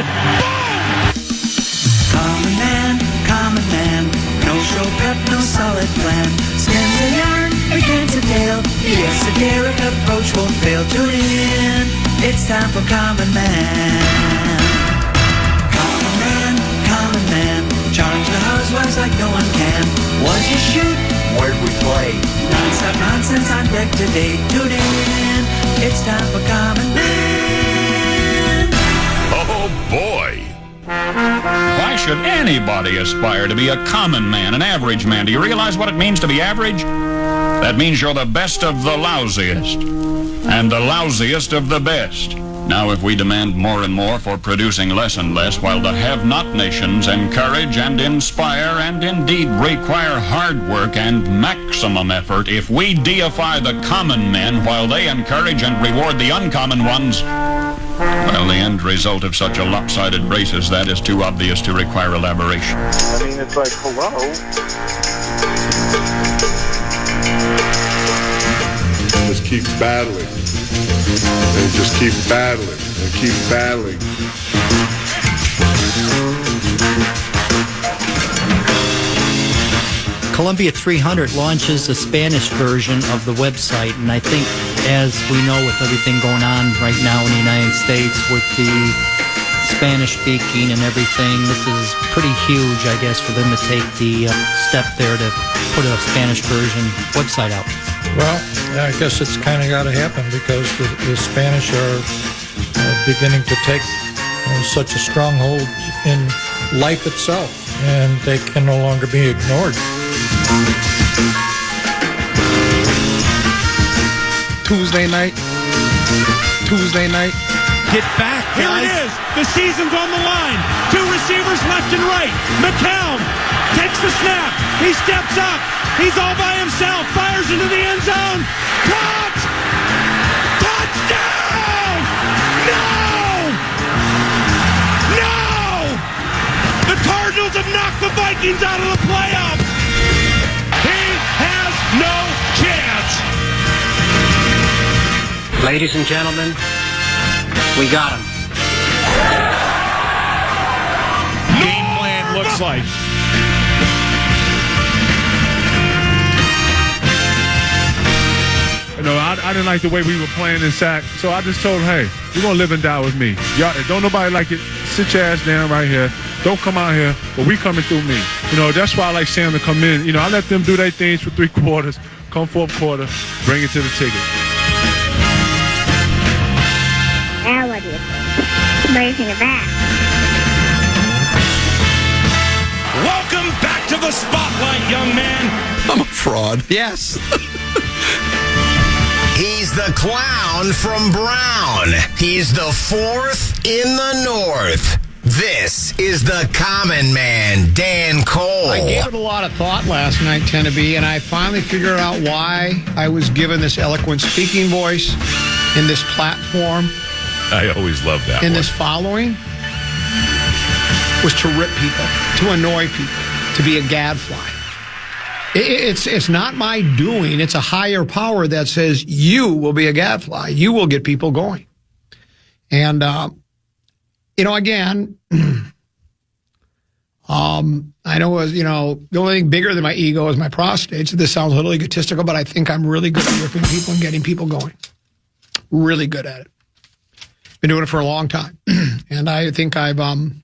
boom! Common man, no show prep, no solid plan. Spins a yarn, begins a tale. Yes, a daring approach won't fail. Tune in, it's time for Common Man. Common man, charge the housewives like no one can. What you shoot? Where'd we play? Non-stop nonsense on deck today. Tune in, it's time for Common Man. Oh, boy. Why should anybody aspire to be a common man, an average man? Do you realize what it means to be average? That means you're the best of the lousiest, and the lousiest of the best. Now, if we demand more and more for producing less and less, while the have-not nations encourage and inspire and indeed require hard work and maximum effort, if we deify the common men while they encourage and reward the uncommon ones, well, the end result of such a lopsided race as that is too obvious to require elaboration. I mean, it's like, hello? Just keep battling. And just keep battling. And keep battling. Columbia 300 launches a Spanish version of the website, and I think, as we know, with everything going on right now in the United States with the Spanish speaking and everything, this is pretty huge, I guess, for them to take the step there to put a Spanish version website out. Well, I guess it's kind of got to happen because the Spanish are beginning to take such a stronghold in life itself, and they can no longer be ignored. Tuesday night. Get back, guys. Here it is. The season's on the line. Two receivers left and right. McCown takes the snap. He steps up. He's all by himself. Fires into the end zone. Caught! Touchdown! No! The Cardinals have knocked the Vikings out of the playoffs. He has no chance. Ladies and gentlemen, we got him. Game plan looks like. You know, I didn't like the way we were playing in sack, so I just told him, hey, you're going to live and die with me. Y'all, don't nobody like it. Sit your ass down right here. Don't come out here, but we coming through me. You know, that's why I like Sam to come in. You know, I let them do their things for 3 quarters, come fourth quarter, bring it to the ticket. Now what do you think? What do you think of that? Welcome back to the spotlight, young man. I'm a fraud. Yes. He's the clown from Brown. He's the fourth in the North. This is the Common Man, Dan Cole. I gave it a lot of thought last night, Tennessee, and I finally figured out why I was given this eloquent speaking voice in this platform. I always love that in this following was to rip people, to annoy people, to be a gadfly. It's not my doing. It's a higher power that says you will be a gadfly. You will get people going. And, you know, again, I know, the only thing bigger than my ego is my prostate. So this sounds a little egotistical, but I think I'm really good at ripping people and getting people going. Really good at it. Been doing it for a long time. And I think I found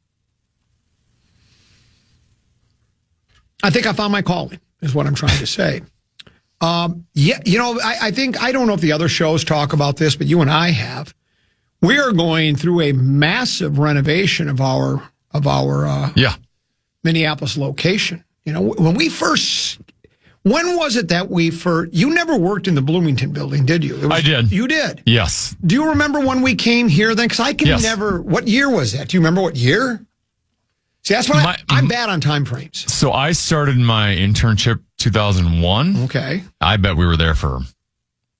my calling, is what I'm trying to say. I think, I don't know if the other shows talk about this, but you and I have. We are going through a massive renovation of our Minneapolis location. You know, when was it that you never worked in the Bloomington building, did you? I did. You did? Yes. Do you remember when we came here then? Because I can never, what year was that? Do you remember what year? See, that's why I'm bad on time frames. So I started my internship 2001. Okay. I bet we were there for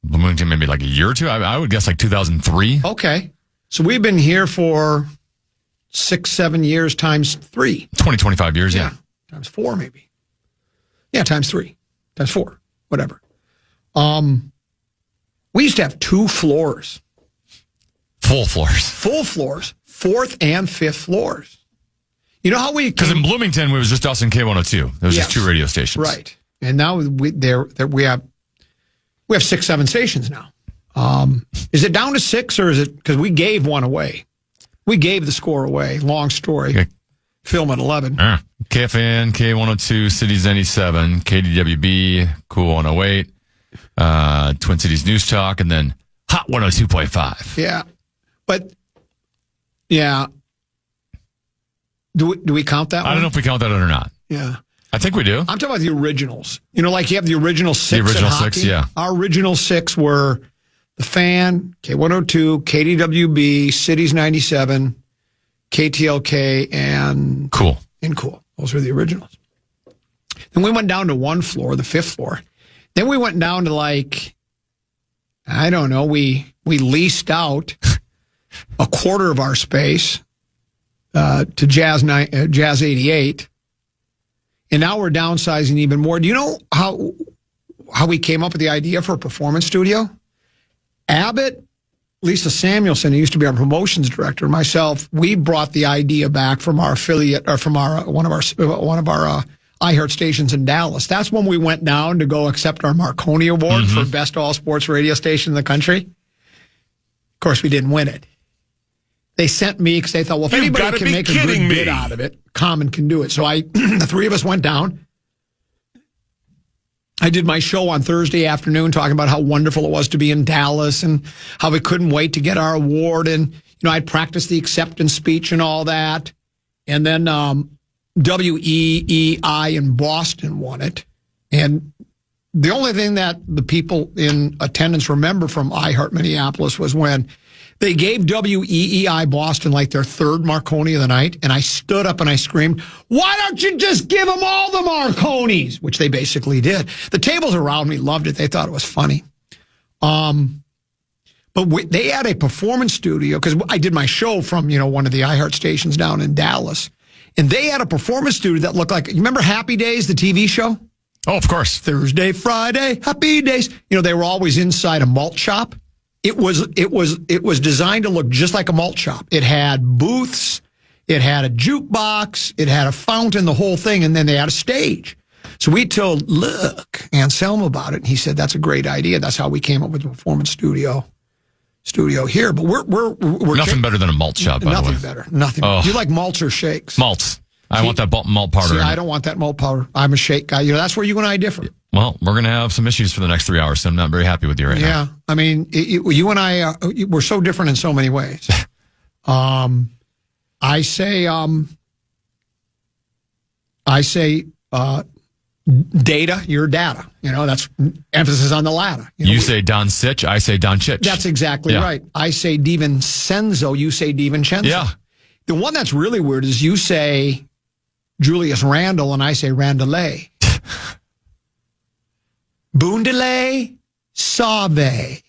Bloomington maybe like a year or two. I would guess like 2003. Okay. So we've been here for 6-7 years times 3. 25 years, yeah. Times 4 maybe. Yeah, times 3. Times 4. Whatever. We used to have 2 floors. Full floors. Full floors, 4th and 5th floors. You know how we... Because in Bloomington, it was just us and K102. There was just 2 radio stations. Right. And now we have 6, 7 stations now. Is it down to 6 or is it... Because we gave one away. We gave the score away. Long story. Okay. Film at 11. KFAN, K102, Cities 97, KDWB, Cool 108, Twin Cities News Talk, and then Hot 102.5. Yeah. But, yeah. Do we count that one? I don't know if we count that or not. Yeah. I think we do. I'm talking about the originals. You know, like you have the original 6 The original in hockey. 6, yeah. Our original 6 were The Fan, K102, KDWB, Cities 97, KTLK, and Cool. Those were the originals. Then we went down to 1 floor, the 5th floor. Then we went down to like, I don't know, we leased out a quarter of our space to Jazz 88. And now we're downsizing even more. Do you know how we came up with the idea for a performance studio? Abbott, Lisa Samuelson, who used to be our promotions director, and myself, we brought the idea back from our affiliate, or from one of our iHeart stations in Dallas. That's when we went down to go accept our Marconi Award for best all sports radio station in the country. Of course, we didn't win it. They sent me because they thought, well, if anybody can make a good bid out of it, Common can do it. So the 3 of us went down. I did my show on Thursday afternoon talking about how wonderful it was to be in Dallas and how we couldn't wait to get our award. And, you know, I'd practiced the acceptance speech and all that. And then WEEI in Boston won it. And the only thing that the people in attendance remember from iHeart Minneapolis was when they gave WEEI Boston like their 3rd Marconi of the night, and I stood up and I screamed, "Why don't you just give them all the Marconis?" Which they basically did. The tables around me loved it. They thought it was funny. But they had a performance studio, because I did my show from, you know, one of the iHeart stations down in Dallas, and they had a performance studio that looked like, you remember Happy Days, the TV show? Oh, of course. Thursday, Friday, Happy Days. You know, they were always inside a malt shop. It was designed to look just like a malt shop. It had booths, it had a jukebox, it had a fountain, the whole thing, and then they had a stage. So we told Anselm about it, and he said that's a great idea. That's how we came up with the performance studio here. But we're nothing better than a malt shop. By the way, nothing better. Nothing. Oh. Do you like malts or shakes? Malts. I want that malt powder. See, I don't want that malt powder. I'm a shake guy. You know, that's where you and I differ. Well, we're going to have some issues for the next 3 hours, so I'm not very happy with you right now. Yeah, I mean, you and I, we're so different in so many ways. I say data, you're data. You know, that's emphasis on the latter. You say Don Sitch, I say Don Chich. That's exactly right. I say DiVincenzo, you say DiVincenzo. Yeah. The one that's really weird is you say Julius Randle and I say Randelay. Boondelay, Sauve.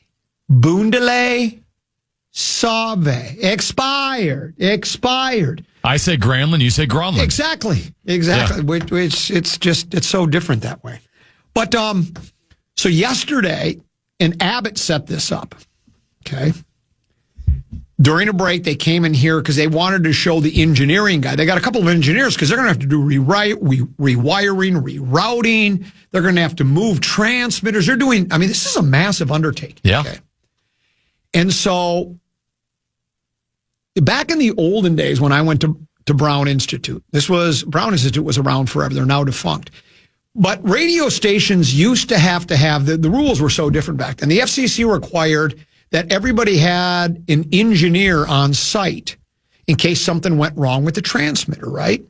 Boondelay, Sauve. Expired. I say Granlund, you say Gronlund. Exactly. Yeah. It's so different that way. But so yesterday, and Abbott set this up. Okay. During a break, they came in here because they wanted to show the engineering guy. They got a couple of engineers because they're going to have to do rewiring, rerouting. They're going to have to move transmitters. This is a massive undertaking. Yeah. Okay? And so back in the olden days when I went to Brown Institute, Brown Institute was around forever. They're now defunct. But radio stations used to have the rules were so different back then. The FCC required that everybody had an engineer on site in case something went wrong with the transmitter, right?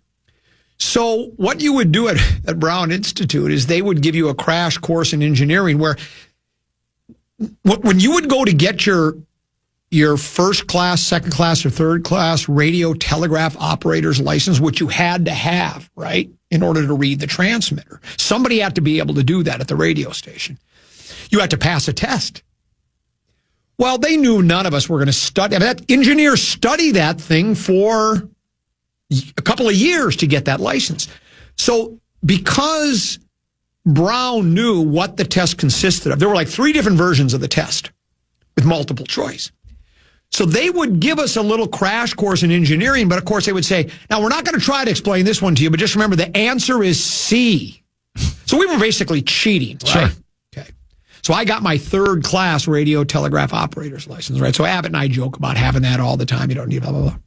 So what you would do at Brown Institute is they would give you a crash course in engineering where when you would go to get your first class, second class, or third class radio telegraph operator's license, which you had to have, right, in order to read the transmitter. Somebody had to be able to do that at the radio station. You had to pass a test. Well, they knew none of us were going to study. That engineers study that thing for a couple of years to get that license. So because Brown knew what the test consisted of, there were like 3 different versions of the test with multiple choice. So they would give us a little crash course in engineering, but of course they would say, now we're not going to try to explain this one to you, but just remember the answer is C. So we were basically cheating, right? Sure. Okay. So I got my 3rd class radio telegraph operator's license, right? So Abbott and I joke about having that all the time. You don't need blah, blah, blah.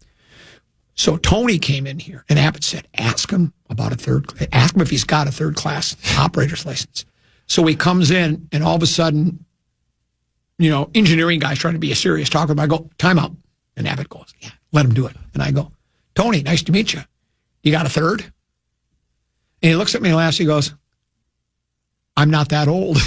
So Tony came in here and Abbott said, ask him if he's got a 3rd class operator's license. So he comes in and all of a sudden, engineering guy's trying to be a serious talker. But I go, time out. And Abbott goes, yeah, let him do it. And I go, Tony, nice to meet you. You got a 3rd? And he looks at me and laughs. He goes, I'm not that old.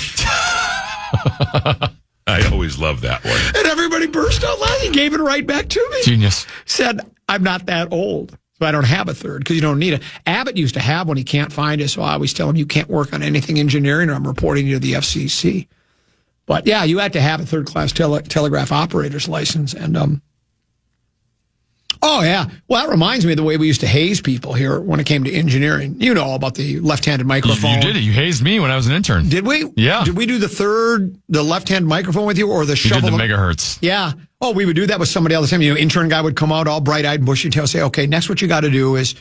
I always love that one. And everybody burst out laughing. He gave it right back to me. Genius. Said, I'm not that old. So I don't have a 3rd because you don't need it. Abbott used to have one. He can't find it. So I always tell him, you can't work on anything engineering or I'm reporting you to the FCC. But yeah, you had to have a 3rd class telegraph operator's license. And, oh yeah. Well, that reminds me of the way we used to haze people here when it came to engineering. You know all about the left-handed microphone. You did it. You hazed me when I was an intern. Did we? Yeah. Did we do the left-hand microphone with you or the shovel? You did the megahertz. Yeah. Oh, we would do that with somebody all the time. Intern guy would come out all bright-eyed and bushy-tailed, say, okay, next what you got to do is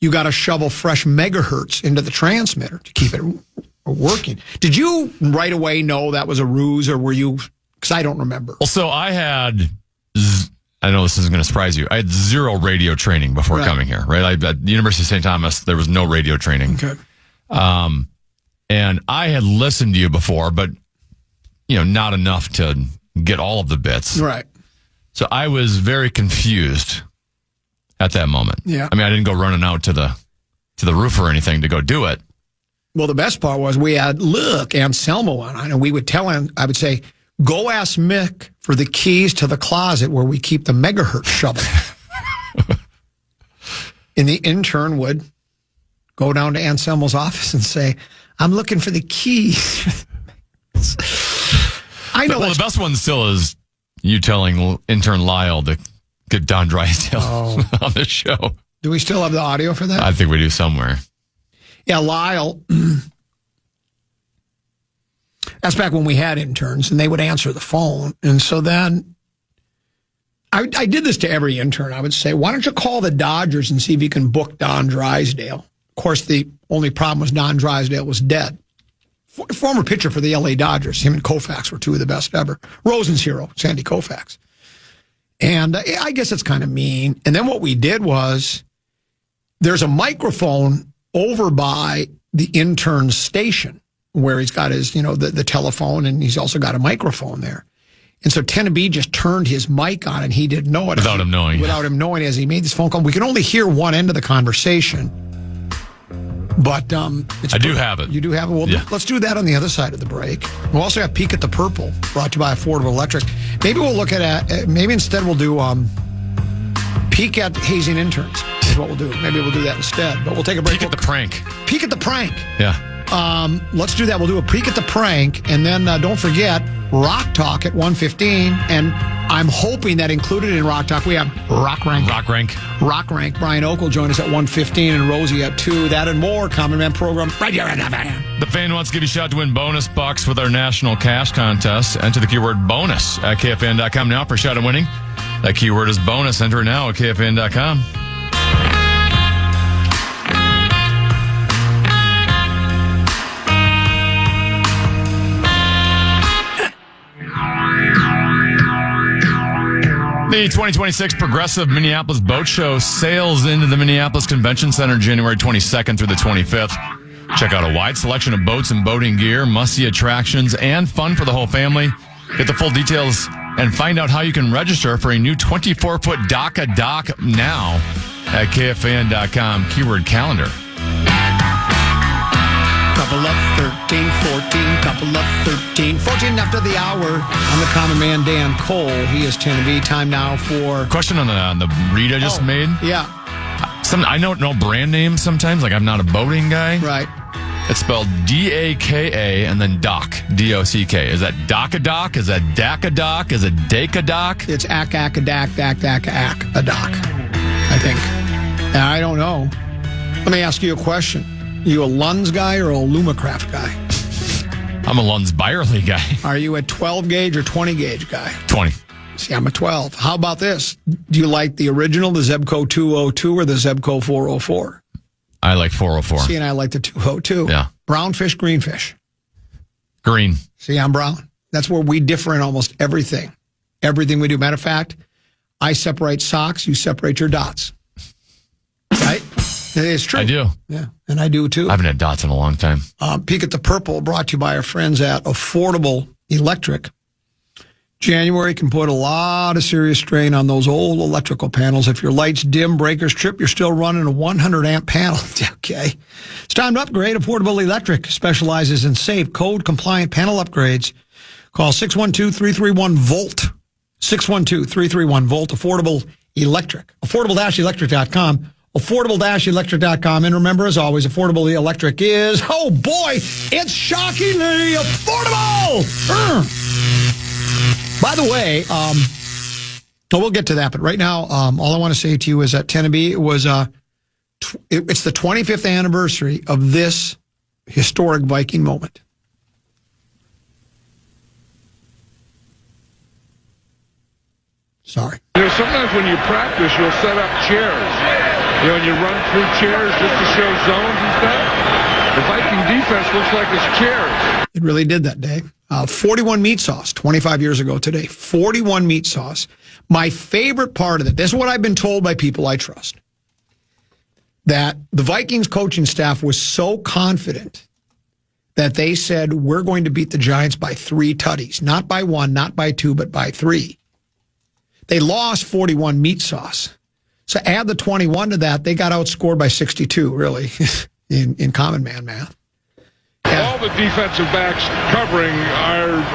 you got to shovel fresh megahertz into the transmitter to keep it working. Did you right away know that was a ruse or were you, because I don't remember. Well, so I had, I know this isn't going to surprise you, I had 0 radio training before coming here, right? At the University of St. Thomas, there was no radio training. Okay. And I had listened to you before, but, not enough to get all of the bits. Right. So I was very confused at that moment. Yeah. I mean, I didn't go running out to the roof or anything to go do it. Well, the best part was we had Anselmo on, and we would tell him, I would say, go ask Mick for the keys to the closet where we keep the megahertz shovel. And the intern would go down to Anselmo's office and say, I'm looking for the keys. I know. Well, the best one still is you telling intern Lyle to get Don Drysdale on the show. Do we still have the audio for that? I think we do somewhere. Yeah, Lyle. That's back when we had interns, and they would answer the phone. And so then I did this to every intern. I would say, why don't you call the Dodgers and see if you can book Don Drysdale? Of course, the only problem was Don Drysdale was dead. Former pitcher for the L.A. Dodgers. Him and Koufax were 2 of the best ever. Rosen's hero, Sandy Koufax. And I guess it's kind of mean. And then what we did was there's a microphone over by the intern's station where he's got his, the telephone, and he's also got a microphone there. And so Tenneby just turned his mic on, and he didn't know it. Without him knowing. Without him knowing as he made this phone call. We could only hear one end of the conversation. But I do have it. You do have it? Well, let's do that on the other side of the break. We'll also have Peek at the Purple, brought to you by Affordable Electric. Maybe we'll look at, maybe instead we'll do Peek at hazing interns is what we'll do. Maybe we'll do that instead. But we'll take a break. Peek at the prank. Peek at the prank. Yeah. Let's do that. We'll do a peek at the prank, and then don't forget Rock Talk at 1:15. And I'm hoping that included in Rock Talk we have Rock Rank. Brian Oak will join us at 1:15 and Rosie at 2. That and more. Common Man program right here at KFAN. The Fan wants to give you a shot to win bonus bucks with our national cash contest. Enter the keyword bonus at KFAN.com now for a shot at winning. That keyword is bonus. Enter it now at KFAN.com. The 2026 Progressive Minneapolis Boat Show sails into the Minneapolis Convention Center January 22nd through the 25th. Check out a wide selection of boats and boating gear, must-see attractions, and fun for the whole family. Get the full details and find out how you can register for a new 24-foot DACA dock now at KFAN.com. Keyword calendar. Couple of 13, 14, couple of 13, 14 after the hour. I'm the common man, Dan Cole. He is Tenneby. Time now for... Question on the read I just made. Yeah. I don't know brand names sometimes. Like, I'm not a boating guy. Right. It's spelled D-A-K-A and then dock, D-O-C-K. Is that dock-a-dock? Is that dack-a-dock? Is it dake-a-dock? It's ack-ack-a-dack, dack-dack-ack-a-dock, I think. I don't know. Let me ask you a question. You a Lunds guy or a Lumacraft guy? I'm a Lunds Byerly guy. Are you a 12 gauge or 20 gauge guy? 20. See, I'm a 12. How about this? Do you like the original, the Zebco 202 or the Zebco 404? I like 404. See, and I like the 202. Yeah. Brown fish, green fish. Green. See, I'm brown. That's where we differ in almost everything. Everything we do. Matter of fact, I separate socks, you separate your dots. Right? It's true. I do. Yeah, and I do too. I haven't had dots in a long time. Peek at the Purple, brought to you by our friends at Affordable Electric. January can put a lot of serious strain on those old electrical panels. If your lights dim, breakers trip, you're still running a 100-amp panel. Okay. It's time to upgrade. Affordable Electric specializes in safe, code-compliant panel upgrades. Call 612-331-VOLT. 612-331-VOLT. Affordable Electric. Affordable-electric.com. Affordable-electric.com. And remember, as always, Affordable Electric is, oh boy, it's shockingly affordable! By the way, we'll get to that, but right now, all I want to say to you is that Tennessee was it's the 25th anniversary of this historic Viking moment. Sorry. Sometimes when you practice, you'll set up chairs. And you run through chairs just to show zones and stuff. The Viking defense looks like it's chairs. It really did that day. 41 meat sauce, 25 years ago today. 41 meat sauce. My favorite part of it, this is what I've been told by people I trust, that the Vikings coaching staff was so confident that they said, we're going to beat the Giants by 3 tutties. Not by 1, not by 2, but by 3. They lost 41 meat sauce. So add the 21 to that, they got outscored by 62, really, in common man math. Yeah. All the defensive backs covering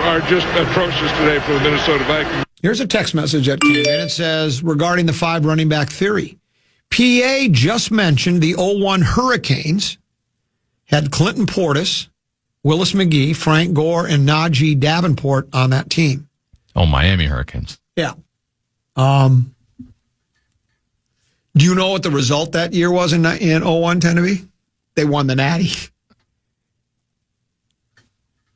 are just atrocious today for the Minnesota Vikings. Here's a text message that came in. It says, regarding the 5 running back theory, PA just mentioned the 01 Hurricanes had Clinton Portis, Willis McGee, Frank Gore, and Najee Davenport on that team. Oh, Miami Hurricanes. Yeah. Do you know what the result that year was in 01, Tennessee? They won the Natty.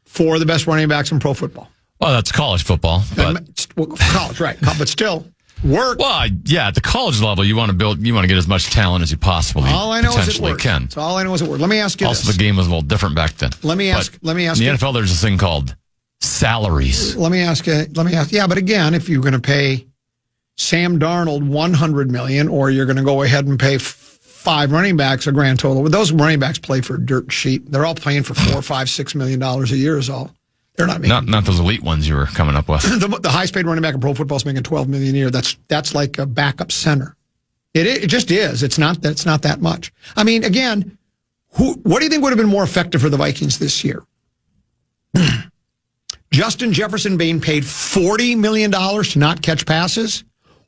4 of the best running backs in pro football. Well, that's college football. But college, right. But still, work. Well, yeah, at the college level, you want to get as much talent as you possibly potentially can. That's all I know is it works. Let me ask you also, this. the game was a little different back then. Let me ask in the you. NFL, there's this thing called salaries. Let me ask. Yeah, but again, if you're going to pay Sam Darnold $100 million, or you're going to go ahead and pay 5 running backs a grand total. Those running backs play for dirt cheap. They're all playing for $4, $5, $6 million a year is all. They're not making not those elite ones you were coming up with. The highest paid running back in pro football is making $12 million a year. That's like a backup center. It just is. It's not that much. I mean, again, what do you think would have been more effective for the Vikings this year? Justin Jefferson being paid $40 million to not catch passes,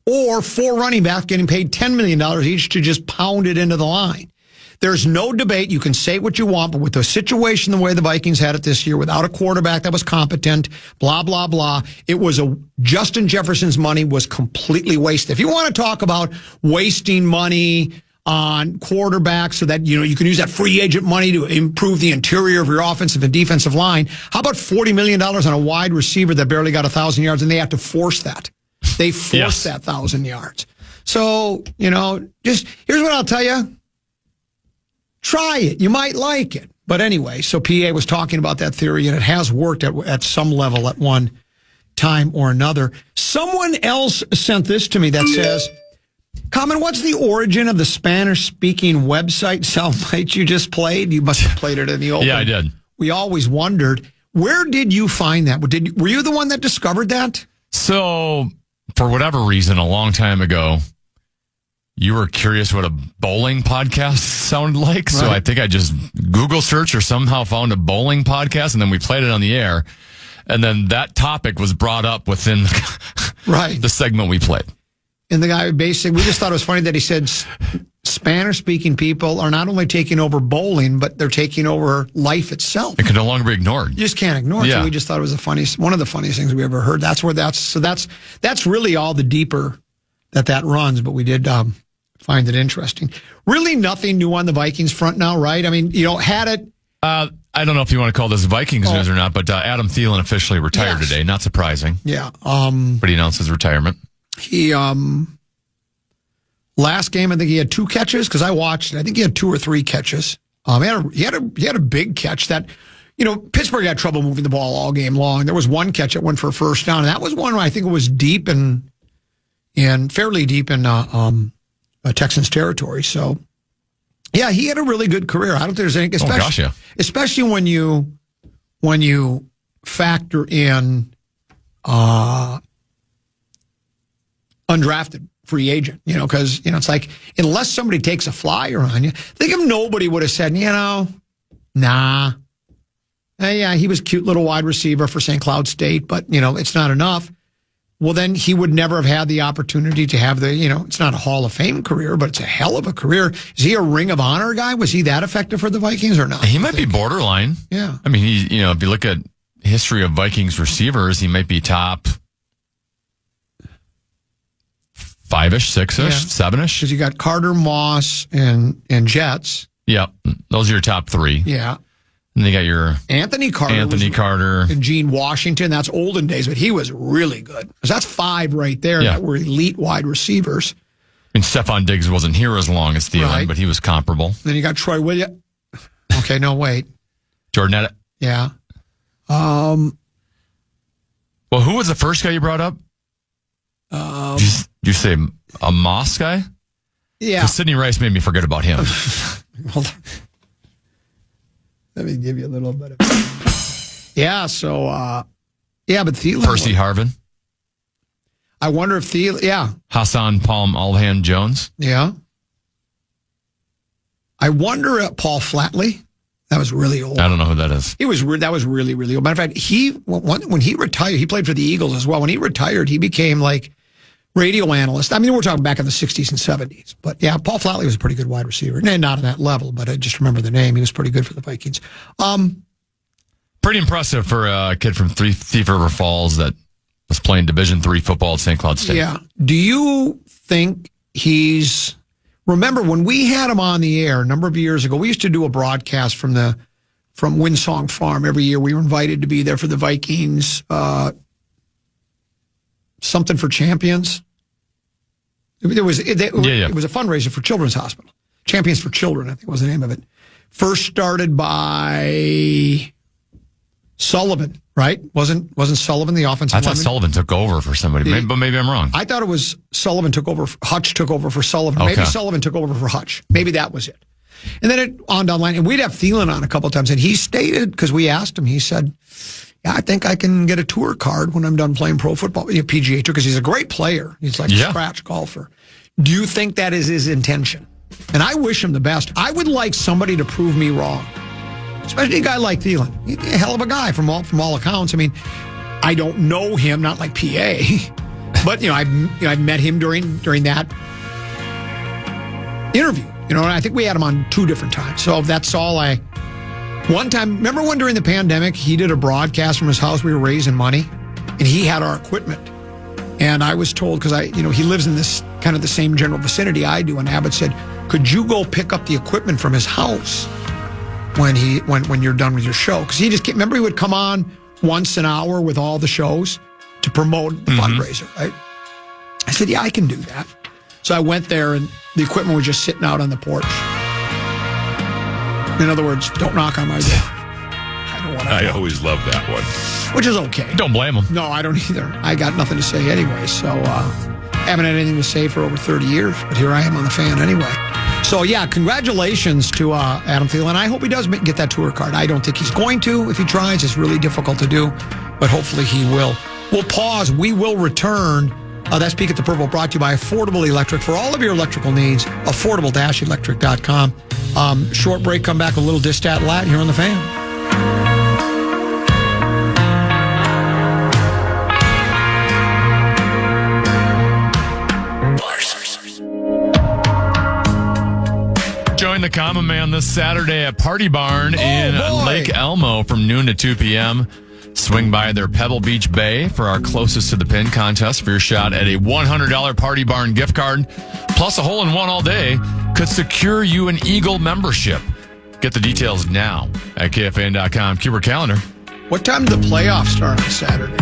or 4 running backs getting paid $10 million each to just pound it into the line. There's no debate. You can say what you want, but with the situation the way the Vikings had it this year, without a quarterback that was competent, blah, blah, blah, it was Justin Jefferson's money was completely wasted. If you want to talk about wasting money on quarterbacks so that, you can use that free agent money to improve the interior of your offensive and defensive line, how about $40 million on a wide receiver that barely got 1,000 yards, and they have to force that? They forced that 1,000 yards. So, just here's what I'll tell you. Try it. You might like it. But anyway, so PA was talking about that theory, and it has worked at some level at one time or another. Someone else sent this to me that says, Common, what's the origin of the Spanish-speaking website soundbite you just played? You must have played it in the open. Yeah, I did. We always wondered, where did you find that? Were you the one that discovered that? So, for whatever reason, a long time ago, you were curious what a bowling podcast sounded like. Right. So I think I just Google searched or somehow found a bowling podcast, and then we played it on the air. And then that topic was brought up within the segment we played. And the guy basically, we just thought it was funny that he said Spanish-speaking people are not only taking over bowling, but they're taking over life itself. It can no longer be ignored. You just can't ignore it. Yeah. So we just thought it was one of the funniest things we ever heard. That's really all the deeper that runs. But we did find it interesting. Really, nothing new on the Vikings front now, right? I mean, had it. I don't know if you want to call this Vikings news or not, but Adam Thielen officially retired today. Not surprising. Yeah. But he announced his retirement. He, last game, I think he had 2 catches because I watched it. I think he had 2 or 3 catches. He had a big catch that, Pittsburgh had trouble moving the ball all game long. There was one catch that went for a first down, and that was one where I think it was deep and fairly deep in Texans territory. So, yeah, he had a really good career. I don't think there's any, especially when you factor in undrafted free agent, because it's like unless somebody takes a flyer on you, think if nobody would have said, nah. Yeah, he was a cute little wide receiver for St. Cloud State, but it's not enough. Well, then he would never have had the opportunity to have it's not a Hall of Fame career, but it's a hell of a career. Is he a Ring of Honor guy? Was he that effective for the Vikings or not? He might be borderline. Yeah. I mean, if you look at history of Vikings receivers, he might be top 5-ish, 6-ish, 7-ish. Because you got Carter, Moss, and Jets. Yeah, those are your top 3. Yeah. And they got your Anthony Carter. And Gene Washington. That's olden days, but he was really good. Because that's 5 right there that were elite wide receivers. I mean, Stephon Diggs wasn't here as long as Thielen, but he was comparable. Then you got Troy Williams. Okay, no, wait. Jordan. Yeah. Well, who was the first guy you brought up? Did you say a Moss guy? Yeah. Because Sidney Rice made me forget about him. Hold on. Let me give you a little bit of... Yeah, so... but Thielen... Percy Harvin. I wonder if Thielen... Yeah. Hassan Palm Jones. Yeah. I wonder if Paul Flatley. That was really old. I don't know who that is. That was really, really old. Matter of fact, when he retired, he played for the Eagles as well. When he retired, he became like radio analyst. I mean, we're talking back in the 60s and 70s. But yeah, Paul Flatley was a pretty good wide receiver. Not on that level, but I just remember the name. He was pretty good for the Vikings. Pretty impressive for a kid from Thief River Falls that was playing Division III football at St. Cloud State. Yeah. Do you think he's... Remember, when we had him on the air a number of years ago, we used to do a broadcast from Windsong Farm every year. We were invited to be there for the Vikings, something for champions. It was a fundraiser for Children's Hospital. Champions for Children, I think was the name of it. First started by Sullivan, right? Wasn't Sullivan the offensive lineman? I thought Sullivan took over for somebody, but maybe I'm wrong. I thought it was Sullivan took over. Hutch took over for Sullivan. Okay. Maybe Sullivan took over for Hutch. Maybe that was it. And then it on down the line, and we'd have Thielen on a couple of times, and he stated, because we asked him, he said, yeah, I think I can get a tour card when I'm done playing pro football, PGA Tour, because he's a great player. He's like a scratch golfer. Do you think that is his intention? And I wish him the best. I would like somebody to prove me wrong. Especially a guy like Thielen. He's a hell of a guy from all accounts. I mean, I don't know him, not like PA, but I've met him during that interview. And I think we had him on 2 different times. So that's all one time, remember when during the pandemic, he did a broadcast from his house, we were raising money, and he had our equipment. And I was told, because he lives in this kind of the same general vicinity I do, and Abbott said, could you go pick up the equipment from his house when you're done with your show? Because he just remember he would come on once an hour with all the shows to promote the fundraiser, right? I said, yeah, I can do that. So I went there, and the equipment was just sitting out on the porch. In other words, don't knock on my door. I don't want to. I always love that one. Which is okay. Don't blame him. No, I don't either. I got nothing to say anyway, so haven't had anything to say for over 30 years, but here I am on the fan anyway. So, yeah, congratulations to Adam Thielen. I hope he does get that tour card. I don't think he's going to. If he tries, it's really difficult to do, but hopefully he will. We'll pause. We will return. That's Peek at the Purple, brought to you by Affordable Electric. For all of your electrical needs, affordable-electric.com. Short break, come back, a little Distat Lat here on the fan. Join the Common Man this Saturday at Party Barn in Lake Elmo from noon to 2 p.m. Swing by their Pebble Beach Bay for our closest to the pin contest for your shot at a $100 Party Barn gift card. Plus a hole-in-one all day could secure you an Eagle membership. Get the details now at KFAN.com. Keyword calendar. What time do the playoffs start on Saturday?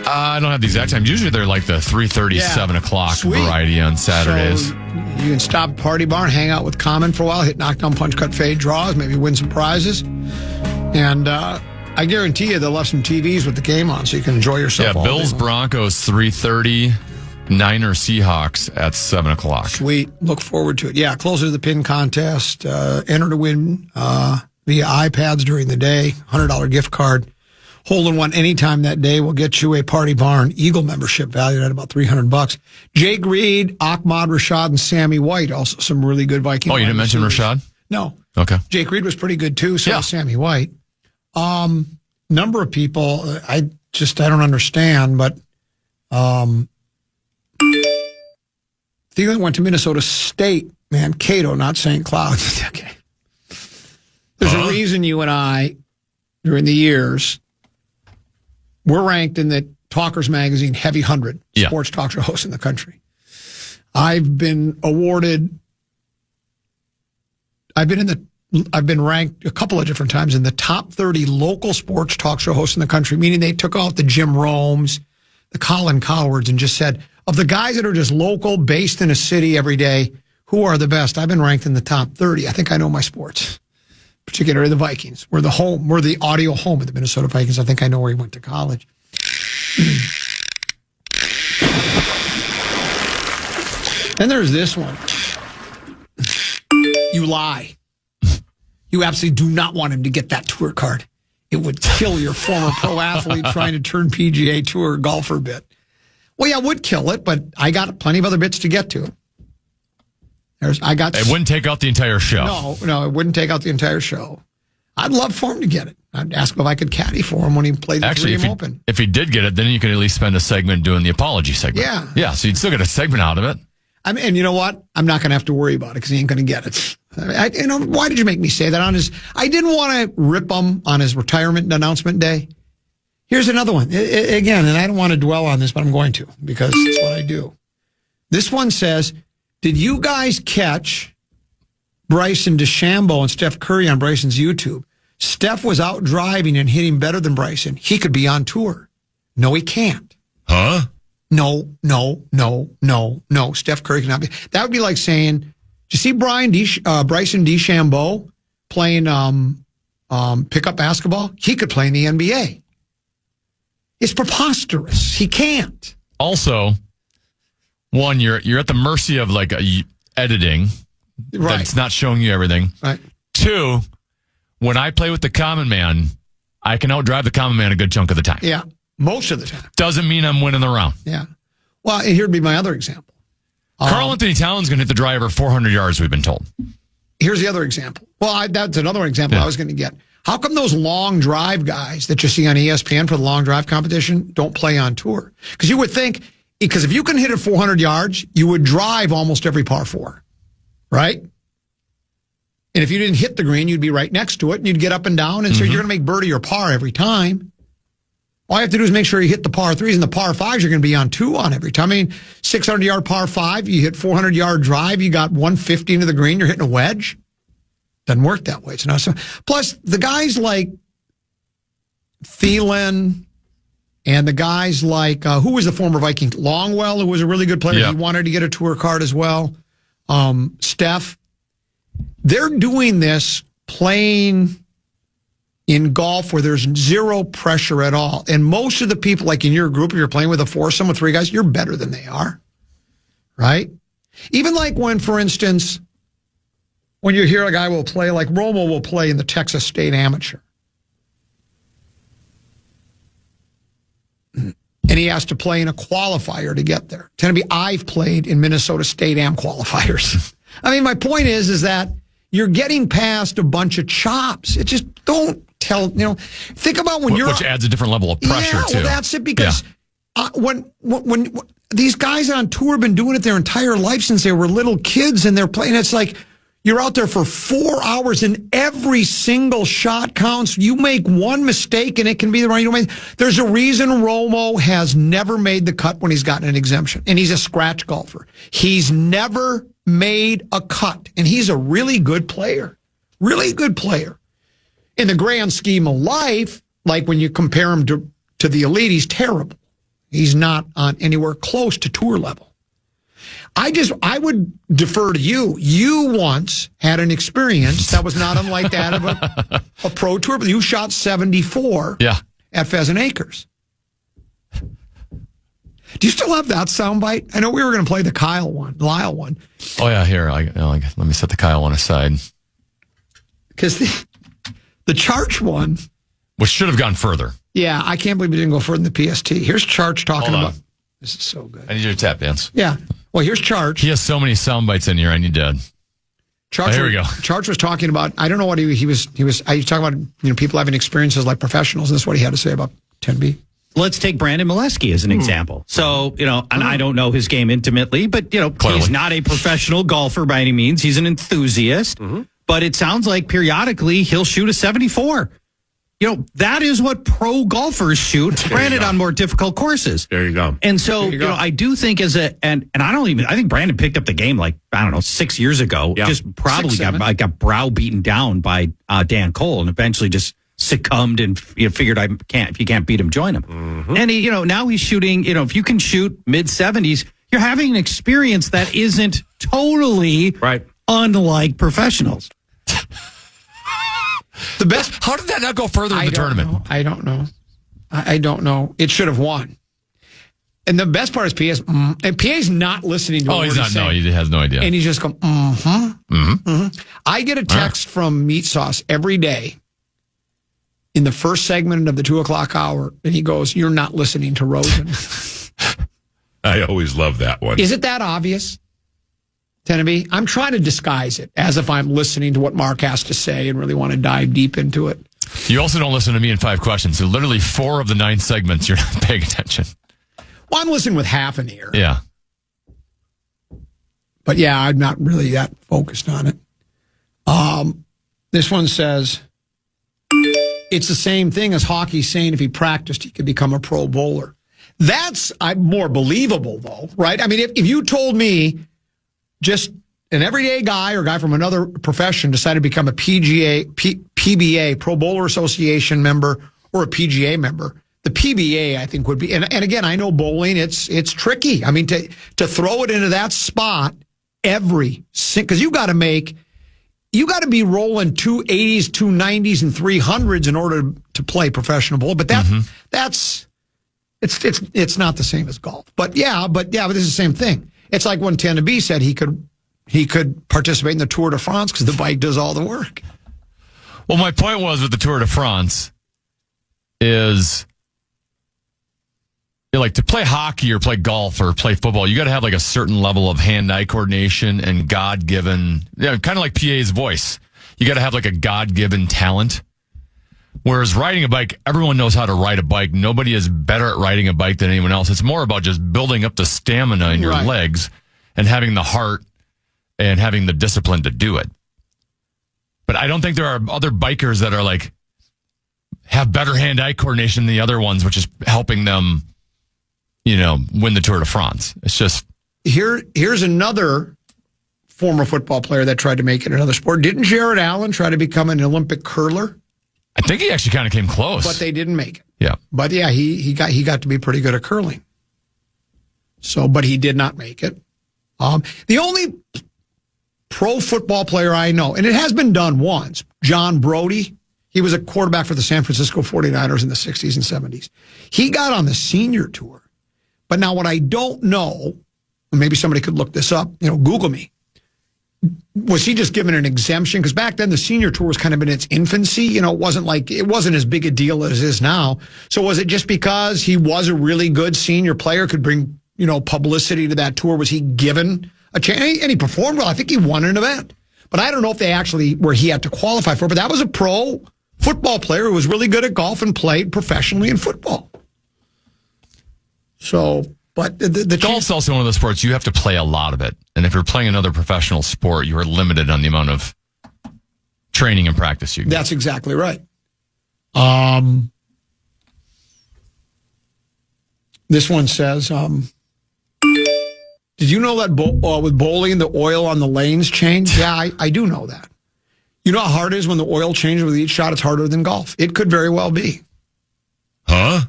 I don't have the exact time. Usually they're like the 3:30, 7 o'clock Sweet. variety on Saturdays. So you can stop at Party Barn, hang out with Common for a while, hit knockdown, punch, cut, fade draws, maybe win some prizes. And I guarantee you they'll have some TVs with the game on so you can enjoy yourself. Yeah, all Bills, day long. Broncos, 3:30. Niners, Seahawks at 7 o'clock. Sweet. Look forward to it. Yeah, closer to the pin contest. Enter to win via iPads during the day. $100 gift card. Hole in one anytime that day will get you a Party Barn Eagle membership valued at about $300. Jake Reed, Ahmad Rashad, and Sammy White. Also some really good Viking. Oh, you didn't mention Rashad? No. Okay. Jake Reed was pretty good too. So was Sammy White. Number of people, I don't understand, but Thielen went to Minnesota State. Man, Cato, not St. Cloud. Okay. There's a reason you and I, during the years, we're ranked in the Talkers Magazine Heavy 100 sports talk show hosts in the country. I've been ranked a couple of different times in the top 30 local sports talk show hosts in the country, meaning they took out the Jim Romes, the Colin Cowards, and just said, of the guys that are just local, based in a city every day, who are the best? I've been ranked in the top 30. I think I know my sports, particularly the Vikings. We're the audio home of the Minnesota Vikings. I think I know where he went to college. Then there's this one. You lie. You absolutely do not want him to get that tour card. It would kill your former pro athlete trying to turn PGA Tour golfer bit. Well, yeah, it would kill it, but I got plenty of other bits to get to. It wouldn't take out the entire show. No, it wouldn't take out the entire show. I'd love for him to get it. I'd ask him if I could caddy for him when he played the Dream Open. If he did get it, then you could at least spend a segment doing the apology segment. Yeah. Yeah, so you'd still get a segment out of it. And you know what? I'm not going to have to worry about it because he ain't going to get it. Why did you make me say that? I didn't want to rip him on his retirement announcement day. Here's another one. Again, and I don't want to dwell on this, but I'm going to because it's what I do. This one says, did you guys catch Bryson DeChambeau and Steph Curry on Bryson's YouTube? Steph was out driving and hitting better than Bryson. He could be on tour. No, he can't. Huh? No. Steph Curry cannot be. That would be like saying, did you see Bryson DeChambeau playing pickup basketball? He could play in the NBA. It's preposterous. He can't. Also, one, you're at the mercy of like editing. Right. That's not showing you everything. Right. Two, when I play with the common man, I can outdrive the common man a good chunk of the time. Yeah. Most of the time. Doesn't mean I'm winning the round. Yeah. Well, here'd be my other example. Carl Anthony Towns going to hit the driver 400 yards, we've been told. Here's the other example. Well, that's another example I was going to get. How come those long drive guys that you see on ESPN for the long drive competition don't play on tour? Because you would think, because if you can hit it 400 yards, you would drive almost every par four, right? And if you didn't hit the green, you'd be right next to it, and you'd get up and down, and so you're going to make birdie or par every time. All you have to do is make sure you hit the par threes, and the par fives you're going to be on 2 on every time. I mean, 600-yard par 5, you hit 400-yard drive, you got 150 into the green, you're hitting a wedge. Doesn't work that way. It's not so. Plus, the guys like Thielen and the guys like, who was the former Viking? Longwell, who was a really good player. Yeah. He wanted to get a tour card as well. Steph. They're doing this playing in golf where there's zero pressure at all. And most of the people, like in your group, if you're playing with a foursome with 3 guys, you're better than they are. Right? Even like when, for instance, when you hear a guy will play, like Romo will play in the Texas State Amateur. And he has to play in a qualifier to get there. I've played in Minnesota State Am qualifiers. I mean, my point is that you're getting past a bunch of chops. It just don't tell, think about when Which adds a different level of pressure, too. Well, that's it, because when these guys on tour have been doing it their entire life since they were little kids, and they're playing, it's like you're out there for 4 hours and every single shot counts. You make one mistake and it can be the right. There's a reason Romo has never made the cut when he's gotten an exemption, and he's a scratch golfer. He's never made a cut, and he's a really good player. Really good player. In the grand scheme of life, like when you compare him to the elite, he's terrible. He's not on anywhere close to tour level. I would defer to you. You once had an experience that was not unlike that of a pro tour, but you shot 74 at Pheasant Acres. Do you still have that soundbite? I know we were going to play the Lyle one. Oh, yeah, here. Let me set the Kyle one aside. Because the Charge one... Which should have gone further. Yeah, I can't believe we didn't go further than the PST. Here's Charge talking about... This is so good. I need you to tap dance. Yeah. Well, here's Charge. He has so many sound bites in here. I need to... here we go. Charge was talking about... I don't know what he was talking about, people having experiences like professionals, and this is what he had to say about 10B. Let's take Brandon Molesky as an example. So, and I don't know his game intimately, but, he's not a professional golfer by any means. He's an enthusiast. But it sounds like periodically he'll shoot a 74. That is what pro golfers shoot, granted on more difficult courses. There you go. And so, I do think and I think Brandon picked up the game 6 years ago. Yeah. Just probably got browbeaten down by Dan Cole and eventually just succumbed and figured if you can't beat him, join him. And he, now he's shooting, if you can shoot mid 70s, you're having an experience that isn't totally unlike professionals. The best. How did that not go further in the tournament? I don't know. I don't know. It should have won. And the best part is PA's. And PA's not listening to what he's not. Saying. No, he has no idea. And he's just going, I get a text from Meat Sauce every day in the first segment of the 2:00 hour, and he goes, "You're not listening to Rosen." I always love that one. Is it that obvious? Tenneby, I'm trying to disguise it as if I'm listening to what Mark has to say and really want to dive deep into it. You also don't listen to me in 5 questions. So literally 4 of the 9 segments, you're not paying attention. Well, I'm listening with half an ear. Yeah. But yeah, I'm not really that focused on it. This one says, it's the same thing as hockey saying if he practiced, he could become a pro bowler. That's more believable, though, right? I mean, if you told me just an everyday guy or guy from another profession decided to become a PBA, Pro Bowler Association member, or a PGA member, the PBA, I think, would be, and again, I know bowling, it's tricky. I mean, to throw it into that spot because you got to be rolling 280s, 290s, and 300s in order to play professional bowling. But it's not the same as golf. But this is the same thing. It's like when Tenneby said he could participate in the Tour de France because the bike does all the work. Well, my point was with the Tour de France is to play hockey or play golf or play football, you got to have a certain level of hand-eye coordination and God-given, kind of like PA's voice. You got to have a God-given talent. Whereas riding a bike, everyone knows how to ride a bike. Nobody is better at riding a bike than anyone else. It's more about just building up the stamina in your legs and having the heart and having the discipline to do it. But I don't think there are other bikers that are have better hand-eye coordination than the other ones, which is helping them, win the Tour de France. It's just... Here's another former football player that tried to make it in another sport. Didn't Jared Allen try to become an Olympic curler? I think he actually kind of came close. But they didn't make it. Yeah. But yeah, he got to be pretty good at curling. But he did not make it. The only pro football player I know, and it has been done once, John Brody, he was a quarterback for the San Francisco 49ers in the 60s and 70s. He got on the senior tour. But now what I don't know, maybe somebody could look this up, Google me. Was he just given an exemption? Because back then the senior tour was kind of in its infancy. It wasn't as big a deal as it is now. So was it just because he was a really good senior player, could bring, publicity to that tour? Was he given a chance? And he performed well. I think he won an event. But I don't know if they actually, where he had to qualify for. But that was a pro football player who was really good at golf and played professionally in football. So... But the golf's also one of those sports you have to play a lot of it, and if you're playing another professional sport, you are limited on the amount of training and practice you get. That's exactly right. This one says, "Did you know that with bowling the oil on the lanes changed?" Yeah, I do know that. You know how hard it is when the oil changes with each shot? It's harder than golf. It could very well be. Huh?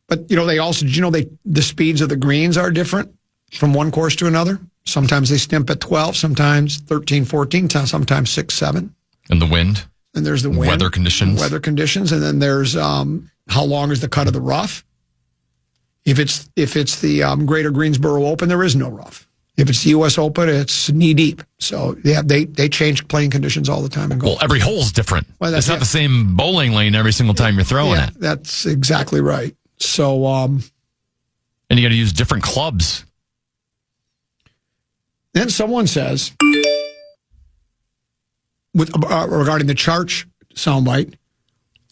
But, they also, the speeds of the greens are different from one course to another. Sometimes they stimp at 12, sometimes 13, 14, sometimes 6, 7. And the wind. And there's the wind. Weather conditions. And then there's how long is the cut of the rough. If it's the Greater Greensboro Open, there is no rough. If it's the U.S. Open, it's knee deep. So, yeah, they change playing conditions all the time in golf. Well, every hole's different. Well, it's not the same bowling lane every single time you're throwing it. That's exactly right. So, and you got to use different clubs. Then someone says, regarding the Charch soundbite,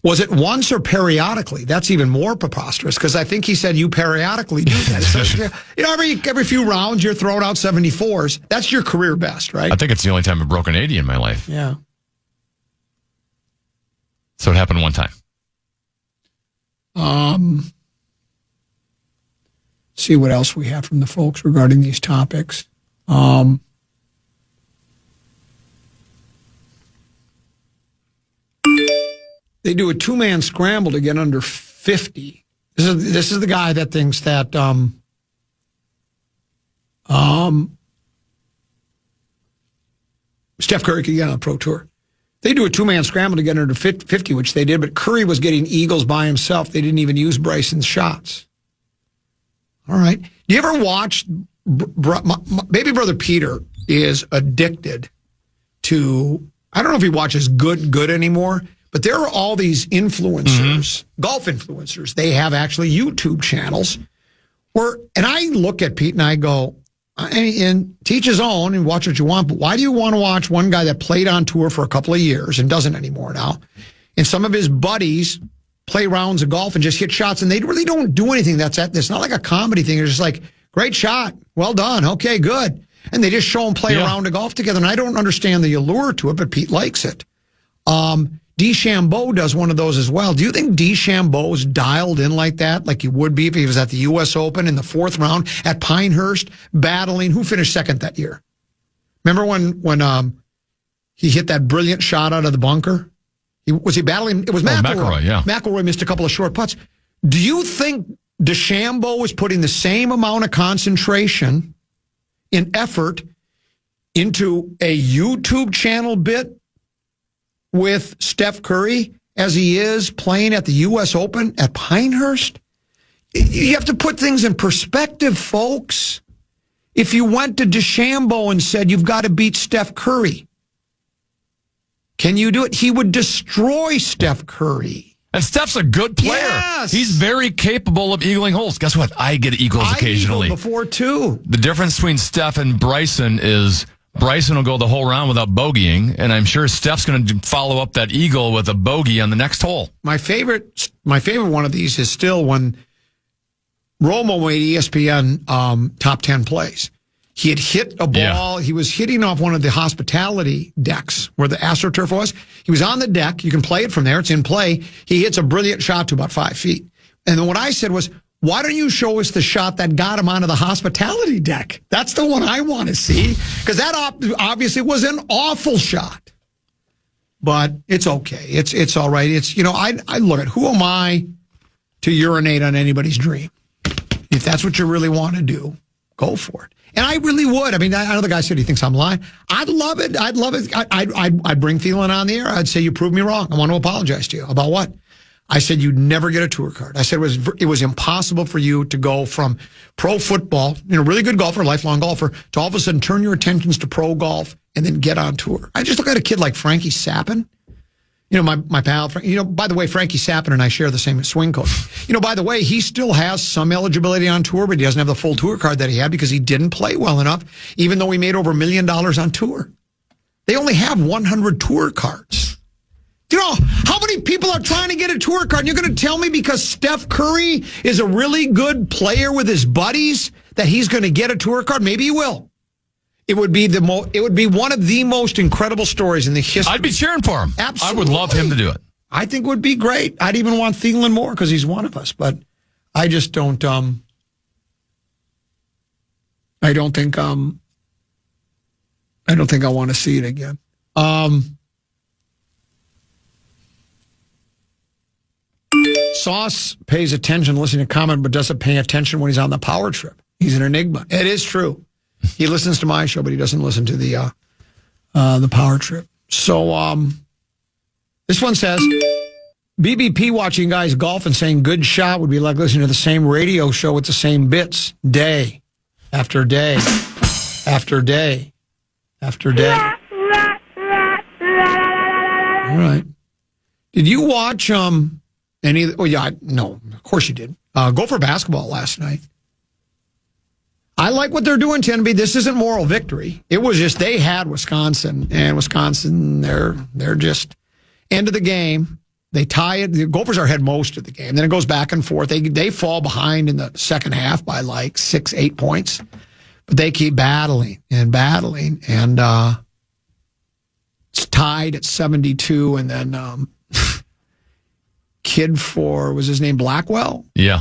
was it once or periodically? That's even more preposterous because I think he said you periodically do that. So, every few rounds you're throwing out 74s. That's your career best, right? I think it's the only time I've broken 80 in my life. Yeah. So it happened one time. See what else we have from the folks regarding these topics. They do a two-man scramble to get under 50. This is the guy that thinks that Steph Curry could get on the Pro Tour. They do a two-man scramble to get under 50, which they did, but Curry was getting eagles by himself. They didn't even use Bryson's shots. All right. Do you ever watch baby brother Peter is addicted to, I don't know if he watches good anymore, but there are all these influencers, golf influencers. They have actually YouTube channels and I look at Pete and I go, and teach his own and watch what you want, but why do you want to watch one guy that played on tour for a couple of years and doesn't anymore now, and some of his buddies play rounds of golf and just hit shots, and they really don't do anything. It's not like a comedy thing. It's just like, great shot, well done, okay, good. And they just show them play a round of golf together, and I don't understand the allure to it, but Pete likes it. DeChambeau does one of those as well. Do you think DeChambeau's dialed in like that, like he would be if he was at the U.S. Open in the fourth round at Pinehurst, battling? Who finished second that year? Remember when he hit that brilliant shot out of the bunker? Was he battling? It was McIlroy. Yeah. McIlroy missed a couple of short putts. Do you think DeChambeau was putting the same amount of concentration and effort into a YouTube channel bit with Steph Curry as he is playing at the U.S. Open at Pinehurst? You have to put things in perspective, folks. If you went to DeChambeau and said, you've got to beat Steph Curry, can you do it? He would destroy Steph Curry. And Steph's a good player. Yes. He's very capable of eagling holes. Guess what? I get eagles occasionally. Before, too. The difference between Steph and Bryson is Bryson will go the whole round without bogeying, and I'm sure Steph's going to follow up that eagle with a bogey on the next hole. My favorite one of these is still when Romo made ESPN top 10 plays. He had hit a ball. Yeah. He was hitting off one of the hospitality decks where the AstroTurf was. He was on the deck. You can play it from there. It's in play. He hits a brilliant shot to about 5 feet. And then what I said was, why don't you show us the shot that got him onto the hospitality deck? That's the one I want to see, because that obviously was an awful shot. But it's okay. It's all right. It's, I look at, who am I to urinate on anybody's dream? If that's what you really want to do, go for it. And I really would. I mean, I know the guy said he thinks I'm lying. I'd love it. I'd love it. I'd bring Thielen on the air. I'd say, you proved me wrong. I want to apologize to you. About what? I said, you'd never get a tour card. I said it was impossible for you to go from pro football, really good golfer, lifelong golfer, to all of a sudden turn your attentions to pro golf and then get on tour. I just look at a kid like Frankie Sappin. My pal, by the way, Frankie Sappin and I share the same swing coach. By the way, he still has some eligibility on tour, but he doesn't have the full tour card that he had because he didn't play well enough, even though he made over $1 million on tour. They only have 100 tour cards. How many people are trying to get a tour card? And you're going to tell me because Steph Curry is a really good player with his buddies that he's going to get a tour card? Maybe he will. It would be one of the most incredible stories in the history. I'd be cheering for him. Absolutely. I would love him to do it. I think it would be great. I'd even want Thielen more because he's one of us. But I just don't. I don't think I want to see it again. Sauce pays attention listening to comment, but doesn't pay attention when he's on the power trip. He's an enigma. It is true. He listens to my show, but he doesn't listen to the power trip. So this one says, BBP watching guys golf and saying good shot would be like listening to the same radio show with the same bits day after day after day after day. All right. Did you watch any of the, no, of course you did. Gopher basketball last night. I like what they're doing, Tenby. This isn't moral victory. It was just they had Wisconsin, and Wisconsin, they're just end of the game. They tie it. The Gophers are ahead most of the game. Then it goes back and forth. They fall behind in the second half by like 6-8 points, but they keep battling, and it's tied at 72. And then kid was his name Blackwell? Yeah.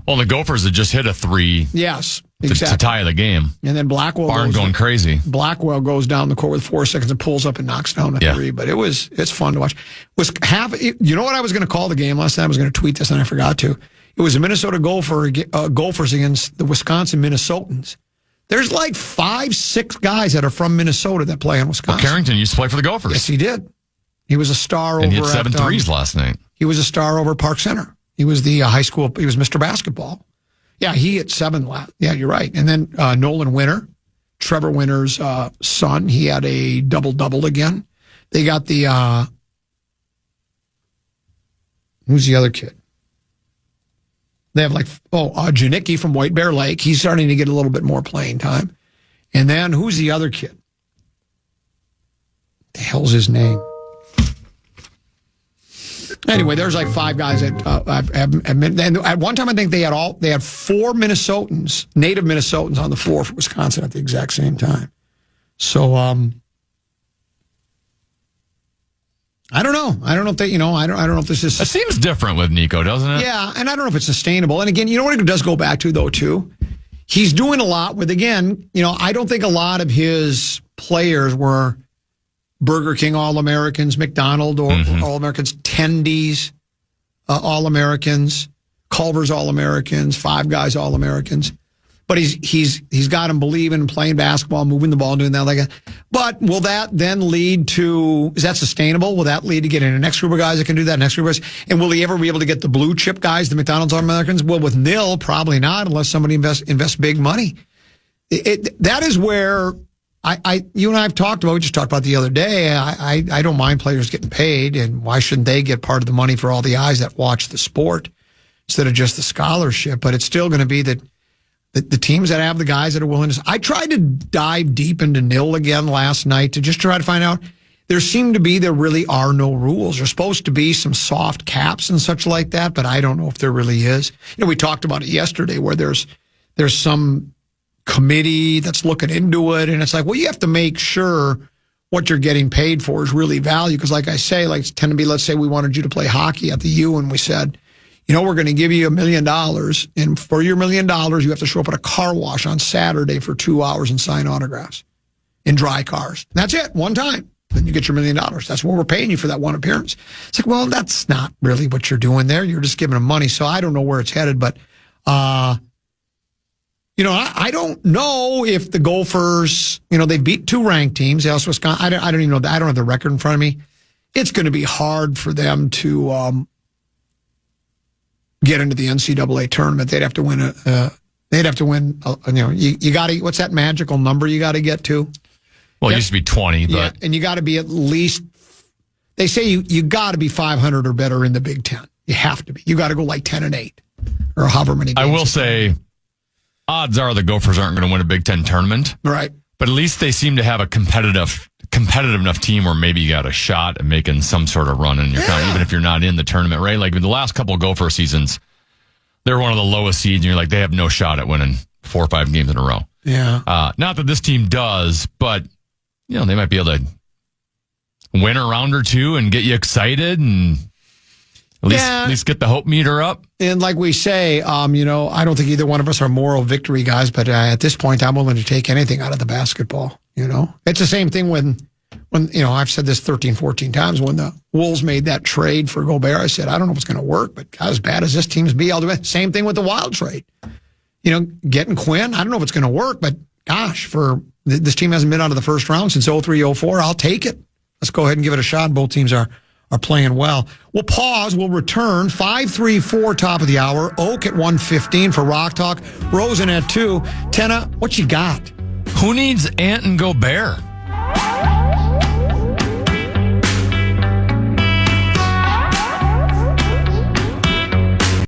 Well, the Gophers had just hit a three. Yes, exactly. To tie the game. And then Blackwell going crazy. Blackwell goes down the court with 4 seconds and pulls up and knocks down a three. But it's fun to watch. You know what I was going to call the game last night? I was going to tweet this and I forgot to. It was the Minnesota Gophers against the Wisconsin Minnesotans. There's like 5-6 guys that are from Minnesota that play in Wisconsin. Well, Carrington used to play for the Gophers. Yes, he did. He was a star and he hit 7 threes last night. He was a star over Park Center. He was the high school. He was Mr. Basketball. Yeah, he hit 7 last. Yeah, you're right. And then Nolan Winter, Trevor Winter's son, he had a double-double again. They got the who's the other kid? They have Janicki from White Bear Lake. He's starting to get a little bit more playing time. And then who's the other kid? The hell's his name? Anyway, there's like 5 guys that and at one time I think they had 4 Minnesotans, native Minnesotans, on the floor for Wisconsin at the exact same time. So I don't know. I don't know if they, I don't know if this is. It seems different with Nico, doesn't it? Yeah, and I don't know if it's sustainable. And again, you know what it does go back to though too. He's doing a lot with I don't think a lot of his players were Burger King All-Americans, McDonald or All-Americans, Tendies All-Americans, Culver's All-Americans, Five Guys All-Americans. But he's got them believing, playing basketball, moving the ball, doing that like that. But will that then lead to, is that sustainable? Will that lead to getting the next group of guys that can do that, next group of guys? And will he ever be able to get the blue chip guys, the McDonald's All-Americans? Well, with nil, probably not, unless somebody invests big money. That is where you and I have talked about, we just talked about the other day, I don't mind players getting paid, and why shouldn't they get part of the money for all the eyes that watch the sport instead of just the scholarship? But it's still going to be that the teams that have the guys that are willing to. I tried to dive deep into nil again last night to just try to find out. There really are no rules. There's supposed to be some soft caps and such like that, but I don't know if there really is. We talked about it yesterday where there's some committee that's looking into it, and it's like, well, you have to make sure what you're getting paid for is really value, because like I say, let's say we wanted you to play hockey at the U, and we said, we're going to give you $1 million, and for your $1 million, you have to show up at a car wash on Saturday for 2 hours and sign autographs in dry cars. That's it, one time. Then you get your $1 million. That's what we're paying you for that one appearance. It's like, well, that's not really what you're doing there. You're just giving them money. So I don't know where it's headed, but I don't know if the Gophers, they beat 2 ranked teams. They also Wisconsin. I don't even know. I don't have the record in front of me. It's going to be hard for them to get into the NCAA tournament. They'd have to win you got to. What's that magical number you got to get to? Well, it used to be 20, but yeah, and you got to be at least. They say you got to be 500 or better in the Big Ten. You have to be. You got to go like 10-8 or however many. I will say, odds are the Gophers aren't going to win a Big Ten tournament. Right. But at least they seem to have a competitive enough team where maybe you got a shot at making some sort of run in your count, even if you're not in the tournament, right? Like in the last couple of Gopher seasons, they're one of the lowest seeds, and you're like, they have no shot at winning 4 or 5 games in a row. Yeah. Not that this team does, but they might be able to win a round or two and get you excited and at least get the hope meter up. And like we say, I don't think either one of us are moral victory guys, but at this point, I'm willing to take anything out of the basketball. It's the same thing when when, I've said this 13, 14 times, when the Wolves made that trade for Gobert, I said, I don't know if it's going to work, but as bad as this team's be, I'll do it. Same thing with the Wild trade. Getting Quinn, I don't know if it's going to work, but gosh, this team hasn't been out of the first round since 03-04. I'll take it. Let's go ahead and give it a shot. Both teams are playing well. We'll pause. We'll return. 5:34, top of the hour. Oak at 1:15 for Rock Talk. Rosen at 2. Tenna, what you got? Who needs Ant and Gobert?